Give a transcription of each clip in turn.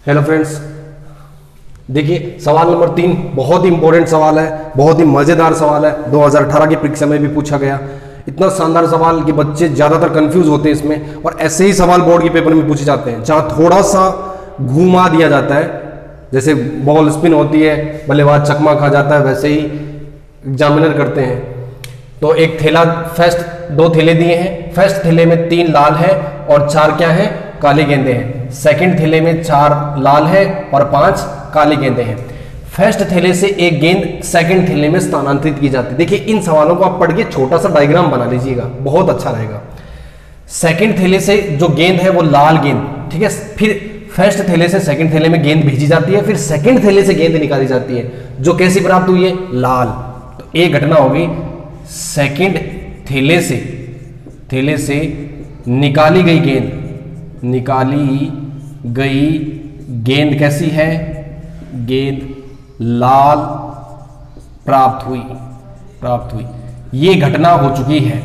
Hello friends, देखिए सवाल number 3 बहुत ही इंपॉर्टेंट सवाल है, बहुत ही मजेदार सवाल है। 2018 की परीक्षा में भी पूछा गया। इतना शानदार सवाल कि बच्चे ज्यादातर कंफ्यूज होते हैं इसमें, और ऐसे ही सवाल बोर्ड के पेपर में पूछे जाते हैं जहां थोड़ा सा घुमा दिया जाता है, जैसे बॉल स्पिन होती है, बल्लेबाज चकमा खा जाता है, वैसे ही एग्जामिनर करते हैं। तो एक थैला फर्स्ट 2 थैले दिए हैं। फर्स्ट थैले में 3 लाल है और 4 क्या है, काली गेंदे हैं। सेकंड थैले में 4 लाल है और 5 काली गेंदे हैं। फर्स्ट थैले से एक गेंद सेकंड थैले में स्थानांतरित की जाती है। देखिए इन सवालों को आप पढ़ के छोटा सा डायग्राम बना लीजिएगा, बहुत अच्छा रहेगा। सेकंड थैले से जो गेंद है वो लाल गेंद, ठीक है। फिर फर्स्ट थैले से सेकंड थैले में गेंद भेजी जाती है, फिर सेकंड थैले से गेंद निकाली जाती है, जो कैसी प्राप्त हुई है, लाल। तो एक घटना होगी, सेकंड थैले से निकाली गई गेंद कैसी है, गेंद लाल प्राप्त हुई। ये घटना हो चुकी है।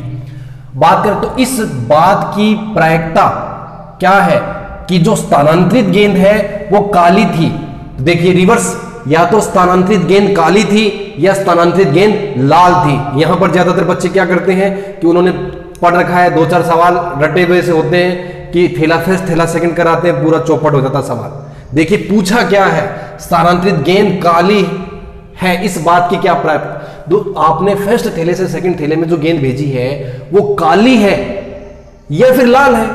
बात करें तो इस बात की प्रायिकता क्या है कि जो स्थानांतरित गेंद है वो काली थी। देखिए रिवर्स, या तो स्थानांतरित गेंद काली थी या स्थानांतरित गेंद लाल थी। यहां पर ज्यादातर बच्चे क्या करते हैं कि उन्होंने पढ़ रखा है, 2-4 सवाल रटे हुए से होते हैं कि थैला फर्स्ट थैला सेकंड कराते हैं, पूरा चौपट हो जाता सवाल। देखिए पूछा क्या है, स्थानांतरित गेंद काली है, इस बात की क्या प्राप्त। आपने फर्स्ट थैले से सेकंड थैले में जो गेंद भेजी है वो काली है या फिर लाल है,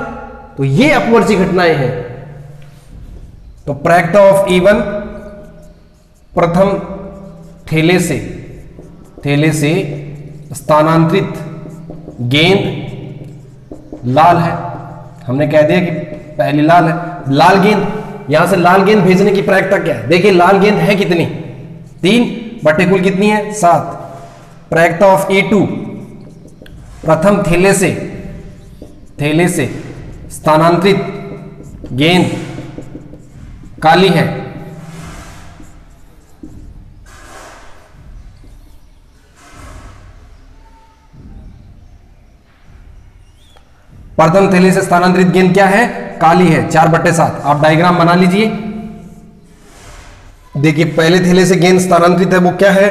तो ये अपवर्ती घटनाएं हैं। तो प्रायिकता ऑफ E1, प्रथम थैले से स्थानांतरित गेंद लाल है। हमने कह दिया कि पहली लाल है। लाल गेंद, यहां से लाल गेंद भेजने की प्रायिकता क्या है, देखिए लाल गेंद है कितनी, 3 बटे कुल कितनी है, 7। प्रायिकता ऑफ E2, प्रथम थैले से स्थानांतरित गेंद काली है। प्रथम थैले से स्थानांतरित गेंद क्या है, काली है, 4/7। आप डायग्राम बना लीजिए। देखिए पहले थैले से गेंद स्थानांतरित है वो क्या है,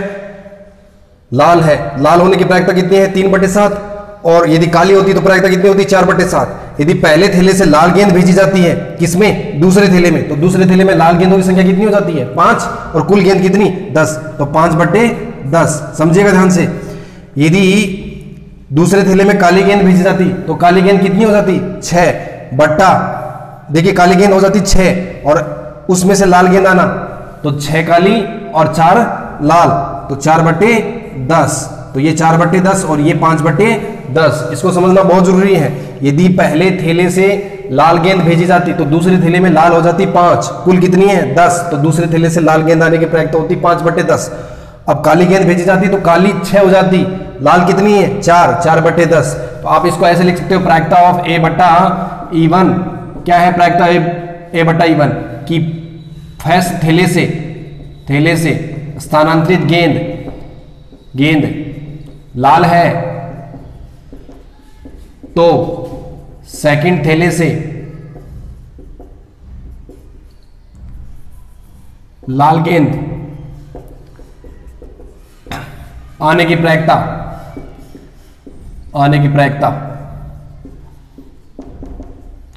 लाल है। लाल होने की प्रायिकता कितनी है, 3/7। और यदि काली होती तो प्रायिकता कितनी होती, 4/7। यदि पहले थैले से लाल गेंद भेजी जाती है किसमें, दूसरे थैले में, तो दूसरे थैले में लाल गेंदों की संख्या कितनी हो जाती है, 5, और कुल गेंद कितनी, 10। तो 5/10, समझिएगा ध्यान से। यदि दूसरे थैले में काली गेंद भेजी जाती तो काली गेंद कितनी हो जाती, 6 देखिए काली गेंद हो जाती 6, और उसमें से लाल गेंद आना तो 6 काली और 4 लाल, तो 4/10। तो ये 4/10 और ये 5/10। इसको समझना बहुत जरूरी है। यदि पहले थैले से लाल गेंद भेजी जाती तो दूसरे थैले में लाल हो जाती 5, कुल कितनी है, 10। तो दूसरे थैले से लाल गेंद आने की प्रायिकता होती 5/10। अब काली गेंद भेजी जाती तो काली 6 हो जाती, लाल कितनी है, 4/10। तो आप इसको ऐसे लिख सकते हो, प्रायिकता ऑफ A/E1 क्या है, प्रायिकता A/E1 कि फर्स्ट थैले से स्थानांतरित गेंद लाल है, तो सेकंड थैले से लाल गेंद आने की प्रायिकता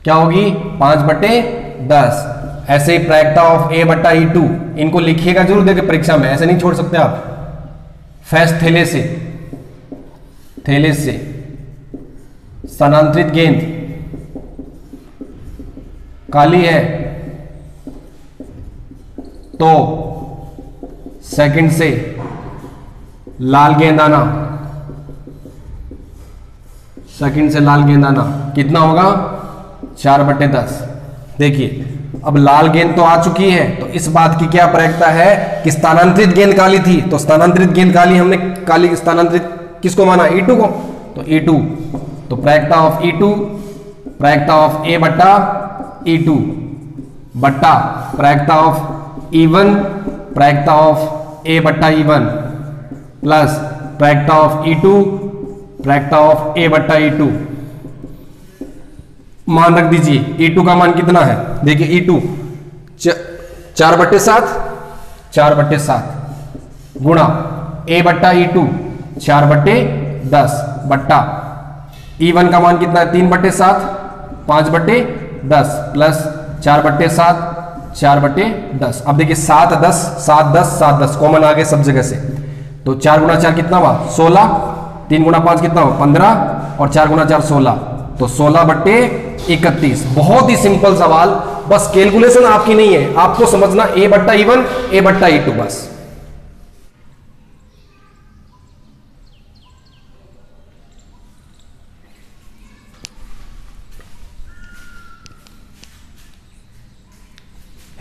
क्या होगी, 5/10। ऐसे ही प्रायिकता ऑफ A/E2, इनको लिखिएगा जरूर, देखिए परीक्षा में ऐसे नहीं छोड़ सकते आप। फर्स्ट थैले से स्थानांतरित गेंद काली है, तो सेकंड से लाल गेंद आना, कितना होगा, 4/10। देखिए अब लाल गेंद तो आ चुकी है, तो इस बात की क्या प्रायिकता है कि स्थानांतरित गेंद काली थी, तो स्थानांतरित गेंद काली, हमने काली स्थानांतरित किसको माना, E2 को, तो E2। तो प्रायिकता ऑफ E2, प्रायिकता ऑफ A/E2 बट्टा प्रायिकता ऑफ E1, प्रायिकता ऑफ A/E1 प्लस प्रायिकता ऑफ E2, प्रायिकता ऑफ A/E2। मान रख दीजिए E2 का मान कितना है, देखिए E2 4/7, 4/7 गुणा A/E2 4/10 बट्टा E1 का मान कितना है 3/7, 5/10 प्लस 4/7, 4/10। अब देखिए 7 10 7 10 7 10 कॉमन आ गए सब जगह से, तो 4 गुणा 4 कितना हुआ 16, 3 गुणा 5 कितना हुआ 15 और 4 गुणा 4 16, तो 16/31। बहुत ही सिंपल सवाल, बस कैलकुलेशन आपकी नहीं है, आपको समझना A/E1 A/E2 बस।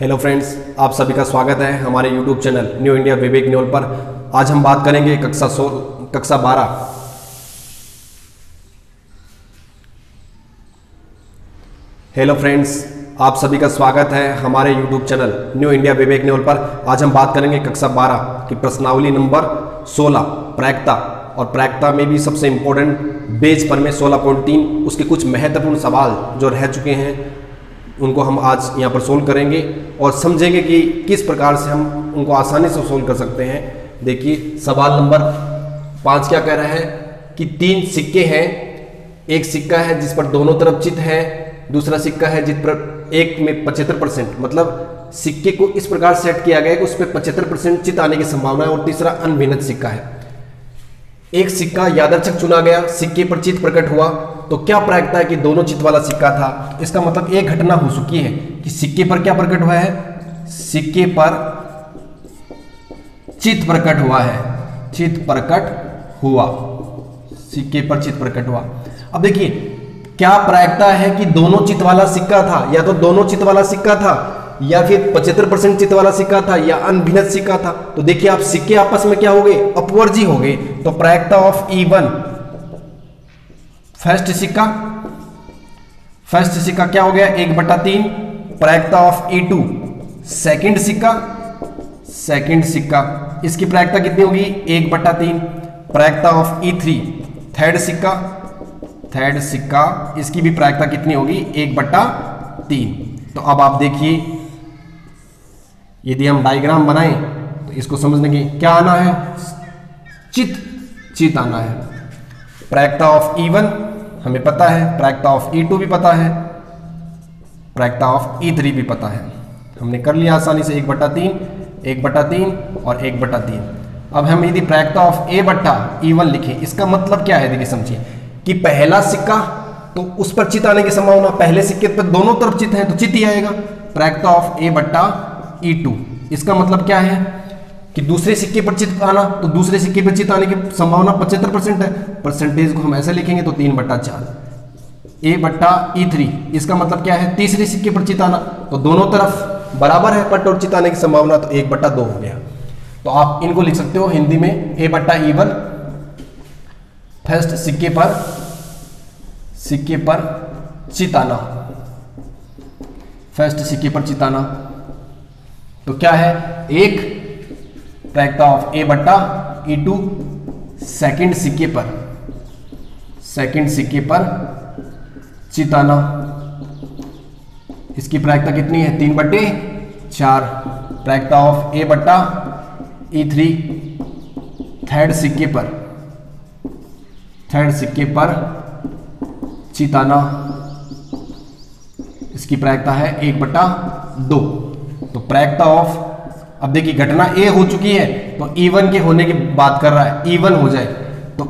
हेलो फ्रेंड्स, आप सभी का स्वागत है हमारे यूट्यूब चैनल न्यू इंडिया विवेक न्योल पर। आज हम बात करेंगे कक्षा 12। हेलो फ्रेंड्स, आप सभी का स्वागत है हमारे यूट्यूब चैनल न्यू इंडिया विवेक न्योल पर। आज हम बात करेंगे कक्षा 12 की प्रश्नावली नंबर 16 प्रायिकता, और प्रायिकता में भी सबसे इंपॉर्टेंट पेज पर में 16.3 उसके कुछ महत्वपूर्ण सवाल जो रह चुके हैं उनको हम आज यहाँ पर सोल्व करेंगे और समझेंगे कि किस प्रकार से हम उनको आसानी से सोल्व कर सकते हैं। देखिए सवाल नंबर 5 क्या कह रहा है कि 3 सिक्के हैं, एक सिक्का है जिस पर दोनों तरफ चित है, दूसरा सिक्का है जिस पर एक में 75%, मतलब सिक्के को इस प्रकार सेट किया गया है कि उस पर 75% चित आने की संभावना है, और तीसरा अनभिन्नत सिक्का है। एक सिक्का यादृच्छिक चुना गया, सिक्के पर चित प्रकट हुआ, तो क्या प्रायिकता है कि दोनों चित वाला सिक्का था। इसका मतलब एक घटना हो चुकी है कि सिक्के पर क्या प्रकट हुआ है, सिक्के पर चित प्रकट हुआ है, चित प्रकट हुआ, सिक्के पर चित प्रकट हुआ। अब देखिए क्या प्रायिकता है कि दोनों चित वाला सिक्का था, या तो दोनों चित वाला सिक्का था, या फिर 75% चित वाला सिक्का था, या अनभिन्नत सिक्का था। तो देखिए आप सिक्के आपस में क्या हो गए, अपवर्जी हो गए। तो प्रायिकता ऑफ E1 फर्स्ट सिक्का क्या हो गया 1/3, प्रायिकता ऑफ E2 सेकंड सिक्का इसकी प्रायिकता कितनी होगी 1/3, प्रायिकता ऑफ E3 थर्ड सिक्का इसकी भी प्रायिकता कितनी होगी 1/3। तो अब आप देखिए यदि हम डायग्राम बनाएं तो इसको समझने की क्या आना है, चित आना है। प्रायिकता ऑफ E1 हमें पता है, प्रायिकता ऑफ E2 भी पता है, प्रायिकता ऑफ E3 भी पता है। हमने कर लिया आसानी से 1/3 1/3 और 1/3। अब हम यदि प्रायिकता ऑफ A/E1 लिखें, इसका मतलब क्या है देखिए समझिए कि पहला सिक्का तो उस पर चित आने की संभावना, पहले सिक्के पर दोनों तरफ चित है तो चित ही आएगा। प्रायिकता ऑफ A/E2 इसका मतलब क्या है कि दूसरे सिक्के पर चित आना, तो दूसरे सिक्के पर चित आने की संभावना 75% है। परसेंटेज को हम ऐसे लिखेंगे तो 3/4 A/E3 इसका मतलब क्या है, तीसरे सिक्के पर चित आना, तो दोनों तरफ बराबर है पट और चित आने की संभावना, तो 1/2 हो गया। तो आप इनको लिख सकते हो हिंदी में A/E1 फर्स्ट सिक्के पर चित आना, फर्स्ट सिक्के पर चित आना, तो क्या है एक प्रायिकता ऑफ A/E2 सेकंड सिक्के पर चित आना, इसकी प्रायिकता कितनी है 3/4, प्रायिकता ऑफ A/E3 थर्ड सिक्के पर चित आना, इसकी प्रायिकता है 1/2। तो प्रायिकता ऑफ, अब देखिए घटना A हो चुकी है तो E1 के होने की बात कर रहा है, E1 हो जाए तो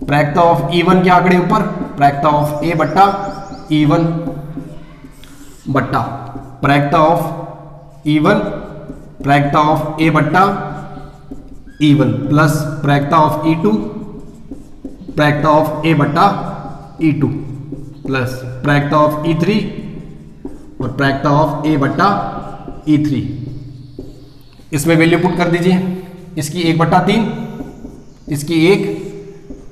प्रायिकता ऑफ E1 के आंकड़े ऊपर, प्रायिकता ऑफ A/E1 बट्टा प्रायिकता ऑफ E1 प्रायिकता ऑफ A/E1 प्लस प्रायिकता ऑफ E2 प्रायिकता ऑफ A/E2 प्लस प्रायिकता ऑफ E3 और प्रायिकता ऑफ A/E3। इसमें वैल्यू पुट कर दीजिए, इसकी 1/3, इसकी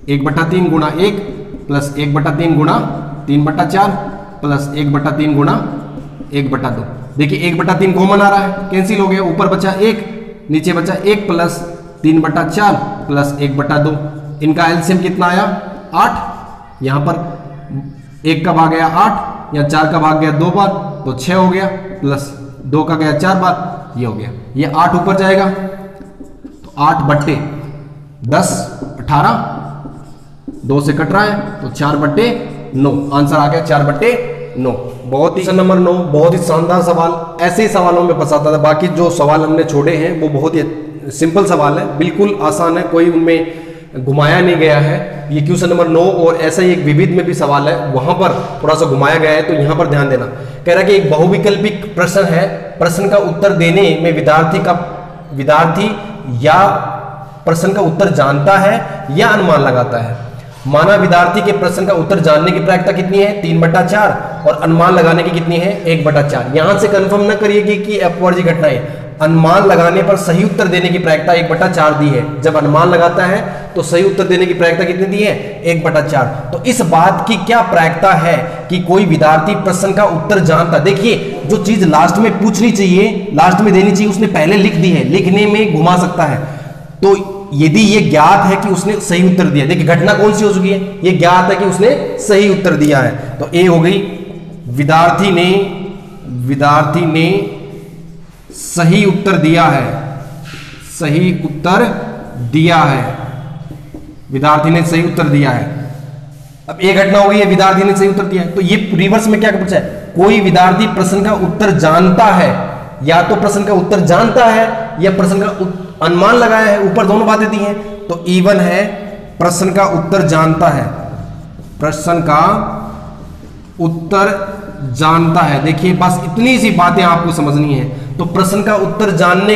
1/3 गुणा 1 प्लस 1/3 गुणा 3/4 प्लस 1/3 गुणा 1/2। देखिए 1/3 कॉमन आ रहा है, कैंसिल हो गया, ऊपर बचा 1 नीचे बचा 1 प्लस 3/4 प्लस 1/2। इनका एलसीएम कितना आया 8, यहां पर 1 का भाग गया 8, यहाँ 4 का भाग गया 2 बार तो 6 हो गया, प्लस 2 का गया 4 बार, ये हो गया। ये 8 ऊपर जाएगा तो 8 बट्टे 10 18, 2 से कट रहा है तो 4 बट्टे 9, आंसर आ गया 4 बट्टे 9। बहुत ही नंबर 9 बहुत ही शानदार सवाल, ऐसे ही सवालों में फंसाता था। बाकी जो सवाल हमने छोड़े हैं वो बहुत ही सिंपल सवाल है, बिल्कुल आसान है, कोई उनमें घुमाया नहीं गया है। ये क्वेश्चन नंबर 9 और ऐसा ही एक विविध में भी सवाल है, वहां पर थोड़ा सा घुमाया गया है, तो यहां पर ध्यान देना। कह रहा है कि एक बहुविकल्पिक प्रश्न है, प्रश्न का उत्तर देने में विद्यार्थी या प्रश्न का उत्तर जानता है या अनुमान लगाता है। माना विद्यार्थी के प्रश्न का उत्तर जानने की प्रायिकता कितनी है 3/4 और अनुमान लगाने की कितनी है 1/4। यहां से कंफर्म ना करिए कि अपवर्जी घटना है। अनुमान लगाने पर सही उत्तर देने की प्रायिकता 1/4 दी है। जब अनुमान लगाता है तो सही उत्तर देने की प्रायिकता कितनी दी है 1/4। तो इस बात की क्या प्रायिकता है कि कोई विद्यार्थी प्रश्न का उत्तर जानता। देखिए जो चीज लास्ट में पूछनी चाहिए, लास्ट में देनी चाहिए, उसने पहले लिख दी है, लिखने में घुमा सकता है। तो यदि ये ज्ञात है कि उसने सही उत्तर दिया, देखिए घटना कौन सी हो चुकी है, ये ज्ञात है कि उसने सही उत्तर दिया है, तो ए हो गई विद्यार्थी ने सही उत्तर दिया है, सही उत्तर दिया है, विद्यार्थी ने सही उत्तर दिया है। अब एक घटना हो गई है विद्यार्थी ने सही उत्तर दिया है, तो ये रिवर्स में क्या पूछा है, कोई विद्यार्थी प्रश्न का उत्तर जानता है, या तो प्रश्न का उत्तर जानता है या प्रश्न का अनुमान लगाया है, ऊपर दोनों बातें दी हैं। तो E1 है प्रश्न का उत्तर जानता है, प्रश्न का उत्तर जानता है। देखिए बस इतनी सी बातें आपको समझनी है। तो प्रश्न का उत्तर जानने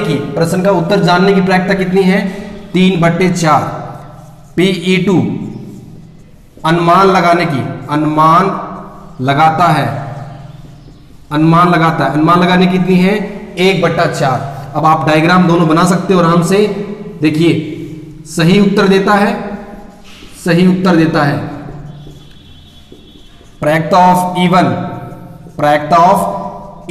की प्रायिकता कितनी है 3/4। PE2 अनुमान लगाने की, अनुमान लगाने की कितनी है 1/4। अब आप डायग्राम दोनों बना सकते हो आराम से। देखिए सही उत्तर देता है प्रायिकता ऑफ E1, प्रायिकता ऑफ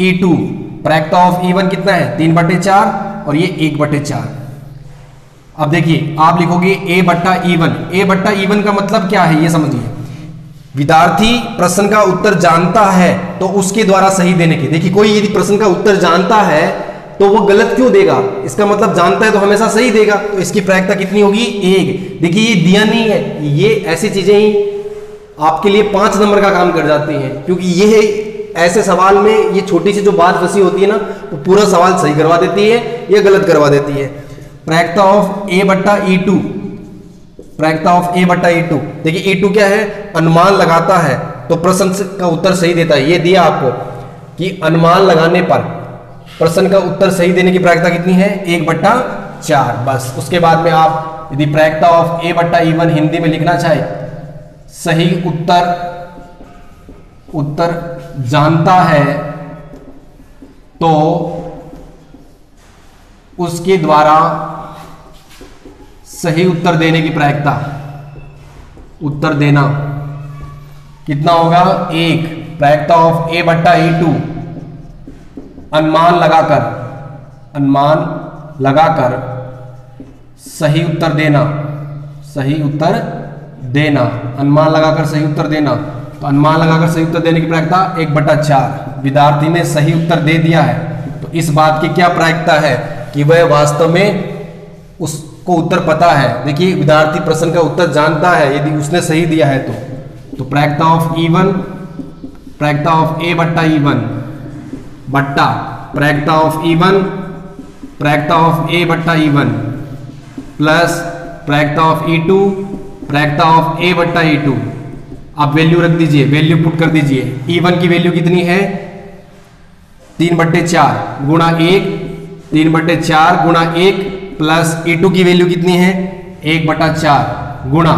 E2, प्रायिकता ऑफ E1 कितना है 3/4 और ये 1/4। अब देखिए आप लिखोगे A/E1 का मतलब क्या है ये समझिए। विद्यार्थी प्रश्न का उत्तर जानता है तो उसके द्वारा सही देने की। देखिए कोई यदि प्रश्न का उत्तर जानता है तो वो गलत क्यों देगा, इसका मतलब जानता है तो हमेशा सही देगा, तो इसकी प्रायिकता कितनी होगी 1। देखिए ये दिया नहीं है, ये ऐसी चीजें ही आपके लिए 5 नंबर का काम कर जाती हैं, क्योंकि ये ऐसे सवाल में ये छोटी सी जो बात फंसी होती है ना, वो पूरा सवाल सही करवा देती है या गलत करवा देती है। प्रायिकता ऑफ A/E2, प्रायिकता ऑफ A/E2। देखिए E2 क्या है, अनुमान लगाता है तो प्रश्न का उत्तर सही देता है। ये दिया आपको कि अनुमान लगाने पर प्रश्न का उत्तर सही देने की प्रायिकता कितनी है 1/4। बस उसके बाद में आप यदि प्रायिकता ऑफ A/E1 हिंदी में लिखना चाहे, सही उत्तर जानता है तो उसके द्वारा सही उत्तर देने की प्रायिकता, उत्तर देना कितना होगा 1। प्रायिकता ऑफ A/E2 अनुमान लगाकर सही उत्तर देना, अनुमान लगाकर सही उत्तर देना। तो अनुमान लगाकर सही उत्तर देने की प्रायिकता 1/4। विद्यार्थी ने सही उत्तर दे दिया है तो इस बात की क्या प्रायिकता है कि वह वास्तव में उसको उत्तर पता है। देखिए विद्यार्थी प्रश्न का उत्तर जानता है यदि उसने सही दिया है तो प्रायिकता ऑफ E1, प्रायिकता ऑफ A/E1 बट्टा प्रायिकता ऑफ E1, प्रायिकता ऑफ A/E1 प्लस प्रायिकता ऑफ E2, प्रायिकता ऑफ A/E2। आप वैल्यू रख दीजिए, वैल्यू पुट कर दीजिए। E1 की वैल्यू कितनी है 3/4 गुणा 1, 3/4 गुणा 1 प्लस E2 की वैल्यू कितनी है 1/4 गुणा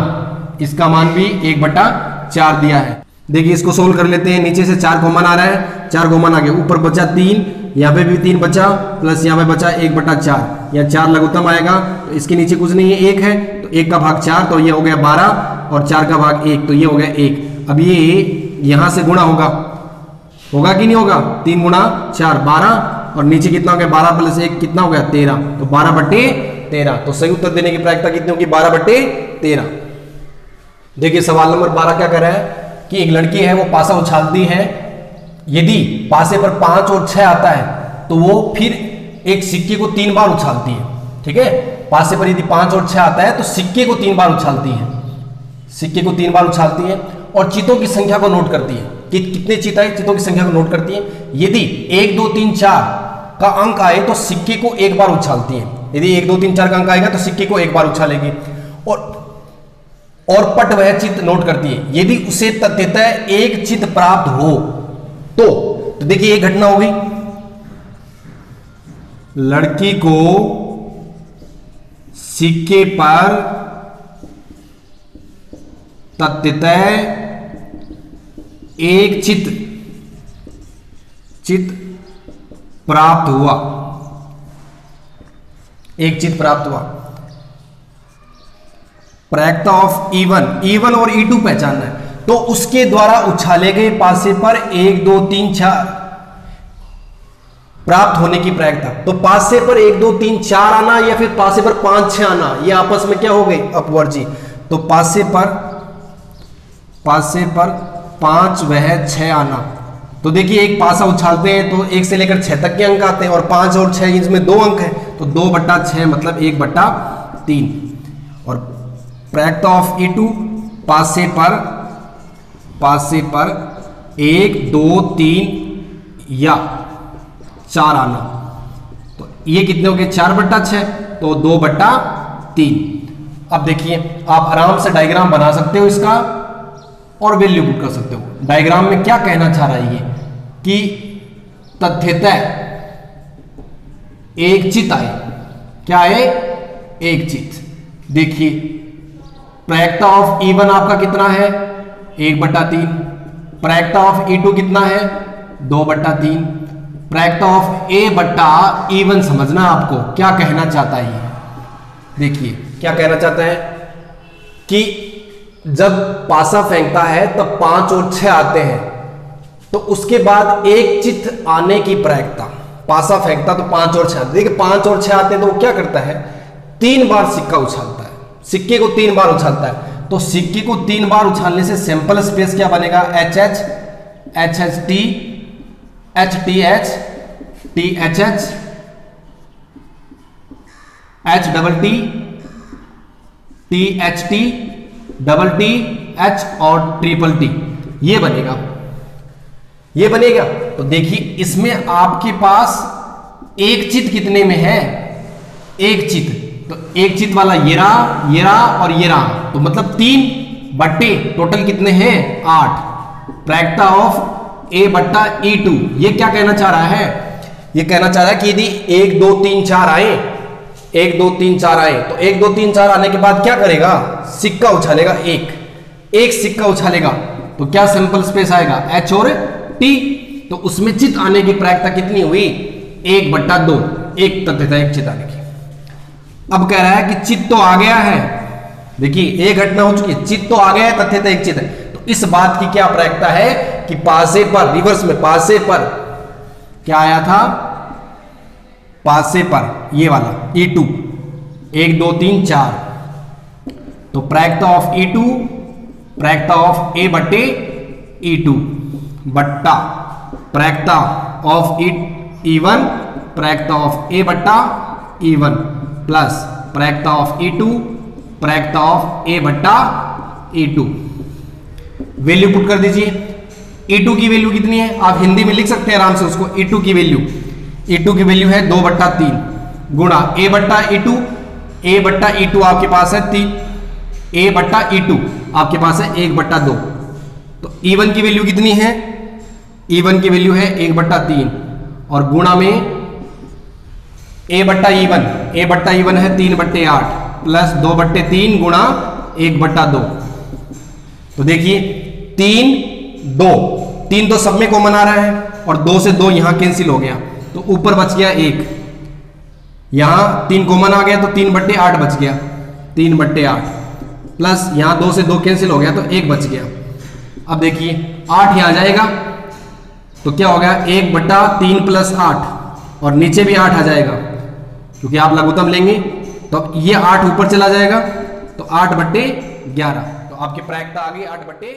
इसका मान भी 1/4 दिया है। देखिए इसको सोल्व कर लेते हैं। नीचे से 4 कॉमन आ रहा है, 4 कॉमन आ गया, ऊपर बचा 3, यहाँ पे भी 3 बचा, प्लस यहाँ पे बचा 1/4। यहाँ 4 लघुत्तम आएगा तो इसके नीचे कुछ नहीं है, 1 है तो 1 का भाग 4 तो ये हो गया 12 और 4 का भाग 1 तो ये हो गया 1। अब ये यहाँ से गुणा होगा कि नहीं होगा, 3 गुणा 4 12 और नीचे कितना हो गया 12 प्लस 1 कितना हो गया 13, तो 12/13। तो सही उत्तर देने की प्रायिकता कितनी होगी 12/13। देखिए सवाल नंबर 12 क्या कर रहा है कि एक लड़की है वो पासा उछालती है, यदि पासे पर 5 और 6 आता है तो वो फिर एक सिक्के को 3 बार उछालती है। ठीक है, पासे पर यदि 5 और 6 आता है तो सिक्के को 3 बार उछालती है, सिक्के को 3 बार उछालती है और चितों की संख्या को नोट करती है कि कितने चित आए, चितों की संख्या को नोट करती है। यदि 1 2 3 4 का अंक आए तो सिक्के को 1 बार उछालती है। यदि 1 2 3 4 का अंक आएगा तो सिक्के को 1 बार उछालेगी और पट वह चित नोट करती है। यदि उसे तथ्यतः एक चित प्राप्त हो तो देखिए एक घटना हो गई, लड़की को सिक्के पर तथ्यतः एक चित प्राप्त हुआ, एक चित प्राप्त हुआ। प्रैक्टा ऑफ E1 और E2 पहचानना है, तो उसके द्वारा उछाले गए पासे पर 1 2 3 4 प्राप्त होने की प्रैक्टा। तो पासे पर 1 2 3 4 आना या फिर पासे पर 5 6 आना, ये आपस में क्या हो गई, अपवर्जी। तो पासे पर 5 वह 6 आना। तो देखिए एक पासा उछालते हैं तो 1 से लेकर 6 तक के अंक आते हैं और 5 और 6 इसमें 2 अंक है, तो 2/6 मतलब 1/3। और प्रैक्टा ऑफ E2 पासे पर 1 2 3 या 4 आना, तो ये कितने हो गए, 4/6, तो 2/3। अब देखिए आप आराम से डायग्राम बना सकते हो इसका और वैल्यू पुट कर सकते हो। डायग्राम में क्या कहना चाह रहा है ये कि तथ्यतः एक चित आए, क्या है, एक चित। देखिए प्रैक्टा ऑफ E1 आपका कितना है, 1/3। प्रैक्टा ऑफ E2 कितना है, 2/3। प्रैक्टा ऑफ A/E1 समझना आपको क्या कहना चाहता है। देखिए क्या कहना चाहता है कि जब पासा फेंकता है तब 5 और 6 आते हैं, तो उसके बाद एक चित आने की प्रैक्टा, पासा फेंकता तो 5 और 6 आते, देखिए 5 और 6 आते हैं तो वो क्या करता है, 3 बार सिक्का उछालता है, सिक्के को 3 बार उछालता है। तो सिक्के को 3 बार उछालने से सैंपल स्पेस क्या बनेगा, HH HHT HTH THH HTT THT TTH और TTT, ये बनेगा, ये बनेगा। तो देखिए इसमें आपके पास एक चित कितने में है, एक चित, तो एक चित वाला ये रहा और ये रहा, तो मतलब 3 बट्टे टोटल कितने हैं, 8। प्रैक्टा ऑफ A/E2 ये क्या कहना चाह रहा है, ये कहना चाह रहा है कि यदि 1 2 3 4 आए, 1 2 3 4 आए, तो 1 2 3 4 आने के बाद क्या करेगा, सिक्का उछालेगा, एक सिक्का उछालेगा, तो क्या सैंपल स्पेस आएगा, H और T। तो उसमें चित आने की प्रैक्टा कितनी हुई, 1/2, एक तथ्यता एक चित आने की। अब कह रहा है कि चित तो आ गया है, देखिए एक घटना हो चुकी है, चित तो आ गया है, तथ्यता एक चित है, तो इस बात की क्या प्रैक्टा है कि पासे पर, रिवर्स में पासे पर क्या आया था, पासे पर ये वाला E2 1 2 3 4, तो प्रैक्टा ऑफ E2 प्रैक्टा ऑफ A/E2 बट्टा प्रैक्टा ऑफ E1 प्रैक्टा ऑफ A/E1 प्लस प्रैक्टा ऑफ E2 प्रैक्टा ऑफ A/E2। वैल्यू पुट कर दीजिए। E2 की वैल्यू कितनी है, आप हिंदी में लिख सकते हैं आराम से उसको। E2 की वैल्यू है 2/3 गुणा A/E2, A/E2 आपके पास है 3, A/E2 आपके पास है 1/2। तो E1 की वैल्यू कितनी है, E1 की वैल्यू है 1/3 और गुणा में A/E1 है 3/8 प्लस 2/3 गुणा 1/2। तो देखिए 3 तो सब में कॉमन आ रहा है और 2 से 2 यहां कैंसिल हो गया, तो ऊपर बच गया 1, यहां 3 कॉमन आ गया तो 3/8 बच गया, 3/8 प्लस यहां 2 से 2 कैंसिल हो गया तो 1 बच गया। अब देखिए 8 यहां जाएगा तो क्या हो गया, 1/3 प्लस 8 और नीचे भी 8 आ जाएगा क्योंकि आप लघुत्तम लेंगे, तो ये 8 ऊपर चला जाएगा तो 8/11, तो आपकी प्रैक्टा आ गई 8/11।